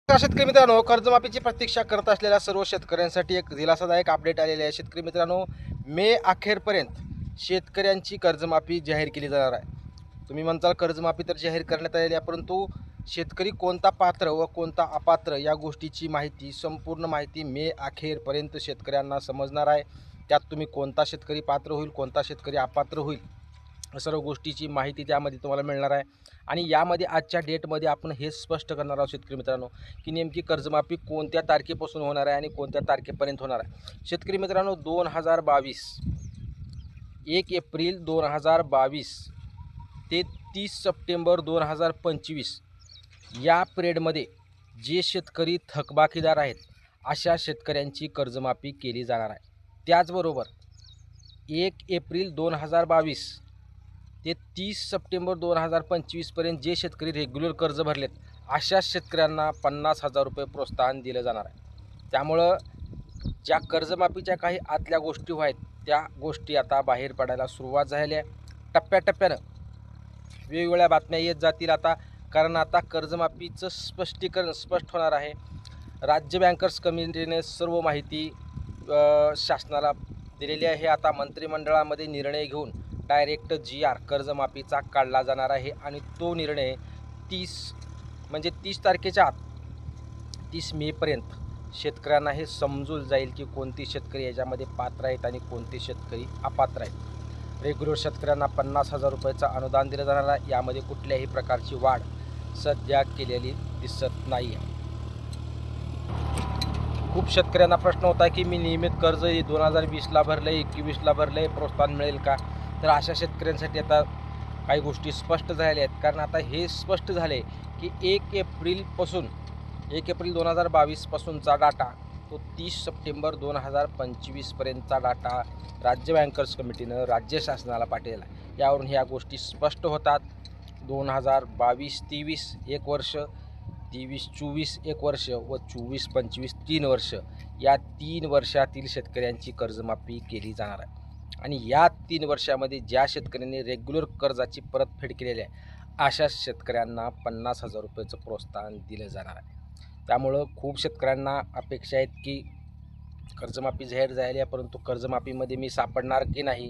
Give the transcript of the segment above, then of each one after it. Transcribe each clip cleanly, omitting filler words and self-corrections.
शेतकरी मित्रांनो, कर्जमाफीची प्रतीक्षा करत असलेल्या सर्व शेतकऱ्यांसाठी एक दिलासादायक अपडेट आलेले आहे. शेतकरी मित्रांनो, मे अखेरपर्यंत शेतकऱ्यांची कर्जमाफी जाहीर केली जाणार आहे. तुम्ही म्हणताल कर्जमाफी तर जाहीर करण्यात आलेली आहे, परंतु शेतकरी कोणता पात्र व कोणता अपात्र या गोष्टीची माहिती, संपूर्ण माहिती मे अखेरपर्यंत शेतकऱ्यांना समजणार आहे. त्यात तुम्ही कोणता शेतकरी पात्र होईल, कोणता शेतकरी अपात्र होईल, सर्व गोष्टीची माहिती त्यामध्ये तुम्हाला मिळणार आहे. आणि यामध्ये आजच्या डेटमध्ये आपण हे स्पष्ट करणार आहोत शेतकरी मित्रांनो, की नेमकी कर्जमाफी कोणत्या तारखेपासून होणार आहे आणि कोणत्या तारखेपर्यंत होणार आहे. शेतकरी मित्रांनो, 2022 1 एप्रिल 2022 ते 30 सप्टेंबर 2025 या पिरियडमध्ये जे शेतकरी थकबाकीदार आहेत अशा शेतकऱ्यांची कर्जमाफी केली जाणार आहे. त्याचबरोबर 1 एप्रिल 2022 ते 30 सप्टेंबर 2025पर्यंत जे शेतकरी रेग्युलर कर्ज भरलेत अशा शेतकऱ्यांना 50,000 रुपये प्रोत्साहन दिलं जाणार आहे. त्यामुळं ज्या कर्जमाफीच्या काही आतल्या गोष्टी आहेत त्या गोष्टी आता बाहेर पडायला सुरुवात झाली आहे. टप्प्याटप्प्यानं वेगवेगळ्या बातम्या येत जातील आता, कारण आता कर्जमाफीचं स्पष्टीकरण स्पष्ट होणार आहे. राज्य बँकर्स कमिटीने सर्व माहिती शासनाला दिलेली आहे. आता मंत्रिमंडळामध्ये निर्णय घेऊन डायरेक्ट GR कर्जमाफीचा काढला जाणार आहे आणि तो निर्णय 30 तारखेच्या आत 30 मेपर्यंत शेतकऱ्यांना हे समजून जाईल की कोणते शेतकरी याच्यामध्ये पात्र आहेत आणि कोणते शेतकरी अपात्र आहेत. रेग्युलर शेतकऱ्यांना 50,000 रुपयाचं अनुदान दिलं जाणार आहे. यामध्ये कुठल्याही प्रकारची वाढ सध्या केलेली दिसत नाही आहे. खूप शेतकऱ्यांना प्रश्न होता की मी नियमित कर्ज 2020ला भरलं आहे, 21ला भरलं आहे, प्रोत्साहन मिळेल का? तर अशा शेतकऱ्यांसाठी आता काही गोष्टी स्पष्ट झालेल्या आहेत. कारण आता हे स्पष्ट झाले की 1 एप्रिल 2022 पासूनचा डाटा तो 30 सप्टेंबर 2025पर्यंतचा डाटा राज्य बँकर्स कमिटीनं राज्य शासनाला पाठवला आहे. यावरून ह्या गोष्टी स्पष्ट होतात. 2022-23 1 वर्ष, 23-24 1 वर्ष व 24-25 3 वर्ष, या 3 वर्षातील शेतकऱ्यांची कर्जमाफी केली जाणार आहे. आणि या 3 वर्षामध्ये ज्या शेतकऱ्यांनी रेग्युलर कर्जाची परतफेड केलेली आहे अशा शेतकऱ्यांना 50,000 रुपयाचं प्रोत्साहन दिलं जाणार आहे. त्यामुळं खूप शेतकऱ्यांना अपेक्षा आहेत की कर्जमाफी जाहीर झाली आहे, परंतु कर्जमाफीमध्ये मी सापडणार की नाही.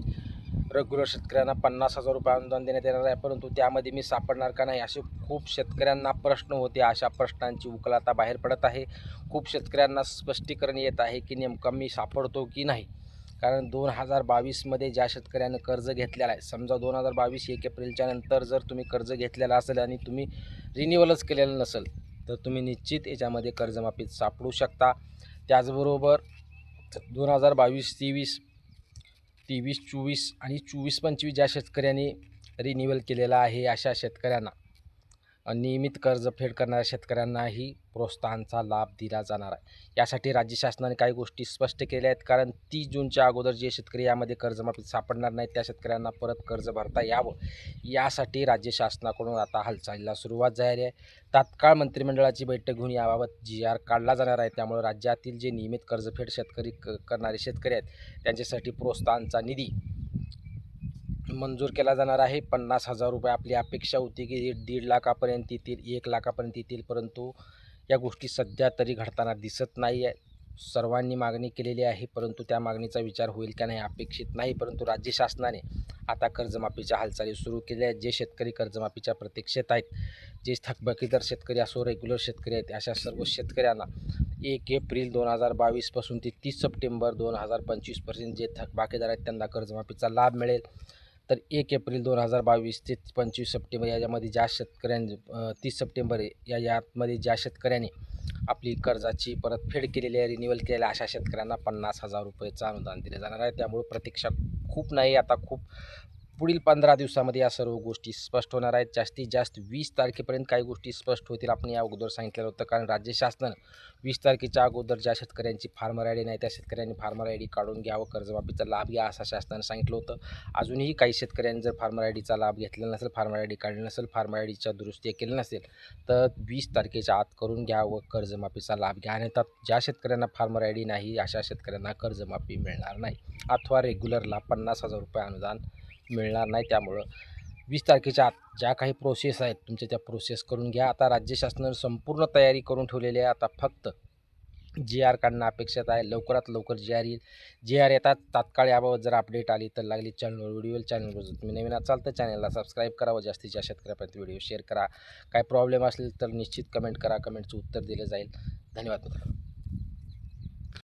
रेग्युलर शेतकऱ्यांना 50,000 रुपये अनुदान देण्यात येणार आहे, परंतु त्यामध्ये मी सापडणार का नाही, असे खूप शेतकऱ्यांना प्रश्न होते. अशा प्रश्नांची उकल आता बाहेर पडत आहे. खूप शेतकऱ्यांना स्पष्टीकरण येत आहे की नेमकं मी सापडतो की नाही. कारण 2022मध्ये ज्या शेतकऱ्यानं कर्ज घेतलेलं आहे, समजा 2022 1 एप्रिलच्या नंतर जर तुम्ही कर्ज घेतलेलं असेल आणि तुम्ही रिन्युअलच केलेलं नसेल तर तुम्ही निश्चित याच्यामध्ये कर्जमाफीत सापडू शकता. त्याचबरोबर 2022-23, 23-24 आणि 24-25 ज्या शेतकऱ्यांनी रिन्युअल केलेला आहे अशा शेतकऱ्यांना, नियमित कर्जफेड करणाऱ्या शेतकऱ्यांनाही प्रोत्साहनाचा लाभ दिला जाणार आहे. यासाठी राज्य शासनाने काही गोष्टी स्पष्ट केल्या आहेत. कारण 30 जूनच्या अगोदर जे शेतकरी यामध्ये कर्जमाफीत सापडणार नाहीत त्या शेतकऱ्यांना परत कर्ज भरता यावं, यासाठी राज्य शासनाकडून आता हालचालीला सुरुवात झाली आहे. तात्काळ मंत्रिमंडळाची बैठक घेऊन याबाबत GR काढला जाणार आहे. त्यामुळे राज्यातील जे नियमित कर्जफेड करणारे शेतकरी आहेत त्यांच्यासाठी प्रोत्साहनाचा निधी मंजूर केला जाणार आहे. 50,000 रुपये आपली अपेक्षा होती की 1.5 लाखापर्यंत येतील, 1 लाखापर्यंत येतील, परंतु या गोष्टी सध्या तरी घडताना दिसत नाही आहे. सर्वांनी मागणी केलेली आहे, परंतु त्या मागणीचा विचार होईल का नाही अपेक्षित नाही. परंतु राज्य शासनाने आता कर्जमाफीच्या हालचाली सुरू केल्या आहेत. जे शेतकरी कर्जमाफीच्या प्रतीक्षेत आहेत, जे थकबाकीदार शेतकरी असो, रेग्युलर शेतकरी आहेत, अशा सर्व शेतकऱ्यांना 1 एप्रिल 2022 पासून ते 30 सप्टेंबर 2025पर्यंत जे थकबाकीदार आहेत त्यांना कर्जमाफीचा लाभ मिळेल. तर 1 एप्रिल 2022 ते 25 सप्टेंबर याच्यामध्ये ज्या शेतकऱ्यांनी 30 सप्टेंबर यामध्ये ज्या शेतकऱ्यांनी आपली कर्जाची परतफेड केलेली आहे, रिन्युअल केलेलं आहे, अशा शेतकऱ्यांना 50,000 रुपयेचं अनुदान दिले जाणार आहे. त्यामुळे प्रतीक्षा खूप नाही, आता खूप पुढील 15 दिवसामध्ये या सर्व गोष्टी स्पष्ट होणार आहेत. जास्तीत जास्त 20 तारखेपर्यंत काही गोष्टी स्पष्ट होतील. आपण या अगोदर सांगितलेलं होतं, कारण राज्य शासनानं 20 तारखेच्या अगोदर ज्या शेतकऱ्यांची फार्मर ID नाही त्या शेतकऱ्यांनी फार्मर ID काढून घ्यावं, कर्जमाफीचा लाभ घ्या असं शासनानं सांगितलं होतं. अजूनही काही शेतकऱ्यांनी जर फार्मर IDचा लाभ घेतलेला नसेल, फार्मर ID काढली नसेल, फार्मर IDच्या दुरुस्ती केली नसेल तर 20 तारखेच्या आत करून घ्यावं, कर्जमाफीचा लाभ घ्या. आणि ज्या शेतकऱ्यांना फार्मर ID नाही अशा शेतकऱ्यांना कर्जमाफी मिळणार नाही, अथवा रेग्युलरला 50,000 रुपये अनुदान मिळणार नाही. त्यामुळं 20 तारखेच्या आत ज्या काही प्रोसेस आहेत तुमच्या त्या प्रोसेस करून घ्या. आता राज्य शासनाने संपूर्ण तयारी करून ठेवलेली आहे. आता फक्त GR काढणं अपेक्षित आहे. लवकरात लवकर GR येईल. GR येतात तात्काळ याबाबत जर अपडेट आली तर लागली चॅनलवर व्हिडिओ चॅनलवर जर तुम्ही नवीन असाल तर चॅनलला सबस्क्राईब करा व जास्तीत जास्त शेतकऱ्यापर्यंत व्हिडिओ शेअर करा. काय प्रॉब्लेम असेल तर निश्चित कमेंट करा. कमेंटचं उत्तर दिलं जाईल. धन्यवाद मित्रांनो.